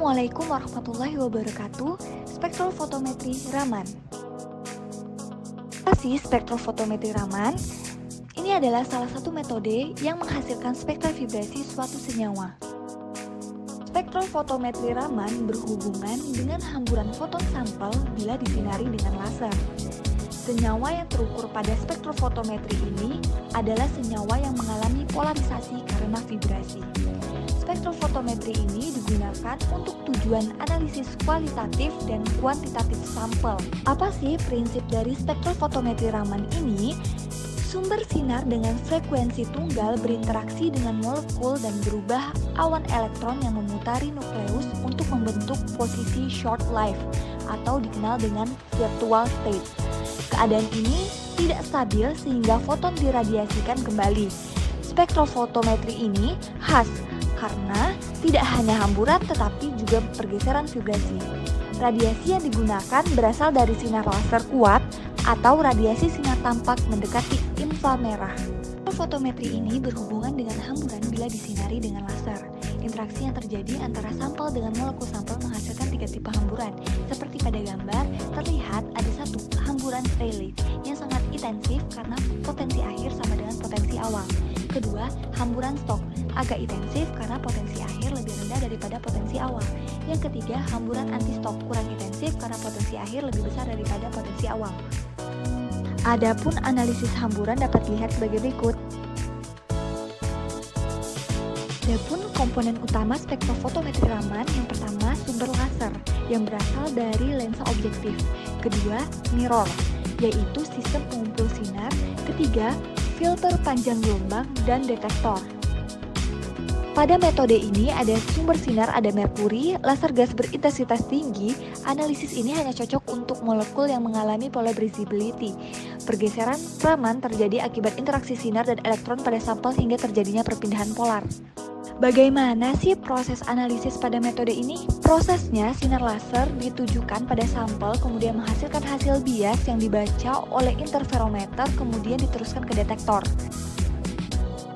Assalamualaikum warahmatullahi wabarakatuh. Spektrofotometri Raman. Apa sih spektrofotometri Raman? Ini adalah salah satu metode yang menghasilkan spektra vibrasi suatu senyawa. Spektrofotometri Raman berhubungan dengan hamburan foton sampel bila disinari dengan laser. Senyawa yang terukur pada spektrofotometri ini adalah senyawa yang mengalami polarisasi karena vibrasi. Spektrofotometri ini digunakan untuk tujuan analisis kualitatif dan kuantitatif sampel. Apa sih prinsip dari spektrofotometri Raman ini? Sumber sinar dengan frekuensi tunggal berinteraksi dengan molekul dan berubah awan elektron yang memutari nukleus untuk membentuk posisi short life atau dikenal dengan virtual state. Keadaan ini tidak stabil sehingga foton diradiasikan kembali. Spektrofotometri ini khas karena tidak hanya hamburan tetapi juga pergeseran vibrasi. Radiasi yang digunakan berasal dari sinar laser kuat atau radiasi sinar tampak mendekati inframerah. Spektrofotometri ini berhubungan dengan hamburan bila disinari dengan laser. Interaksi yang terjadi antara sampel dengan molekul sampel menghasilkan 3 tipe hamburan. Seperti pada gambar, terlihat ada satu hamburan Rayleigh yang sangat intensif karena potensi akhir sama dengan potensi awal. Kedua, hamburan Stokes agak intensif karena potensi akhir lebih rendah daripada potensi awal. Yang ketiga, hamburan anti-Stokes kurang intensif karena potensi akhir lebih besar daripada potensi awal. Adapun analisis hamburan dapat dilihat sebagai berikut. Adapun komponen utama spektrofotometri Raman, yang pertama sumber laser yang berasal dari lensa objektif. Kedua, mirror, yaitu sistem pengumpul sinar. Ketiga, filter panjang gelombang dan detektor. Pada metode ini ada sumber sinar, ada merkuri, laser gas berintensitas tinggi. Analisis ini hanya cocok untuk molekul yang mengalami polar visibility. Pergeseran Raman terjadi akibat interaksi sinar dan elektron pada sampel hingga terjadinya perpindahan polar. Bagaimana sih proses analisis pada metode ini? Prosesnya, sinar laser ditujukan pada sampel, kemudian menghasilkan hasil bias yang dibaca oleh interferometer, kemudian diteruskan ke detektor.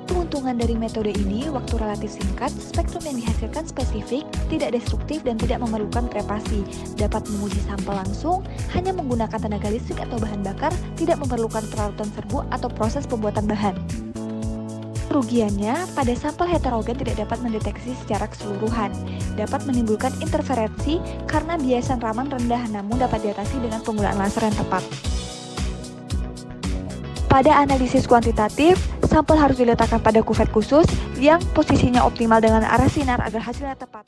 Keuntungan dari metode ini, waktu relatif singkat, spektrum yang dihasilkan spesifik, tidak destruktif, dan tidak memerlukan krepasi. Dapat menguji sampel langsung, hanya menggunakan tenaga listrik atau bahan bakar, tidak memerlukan perarutan serbu atau proses pembuatan bahan. Kerugiannya, pada sampel heterogen tidak dapat mendeteksi secara keseluruhan, dapat menimbulkan interferensi karena biasan Raman rendah namun dapat diatasi dengan penggunaan laser yang tepat. Pada analisis kuantitatif, sampel harus diletakkan pada kuvet khusus yang posisinya optimal dengan arah sinar agar hasilnya tepat.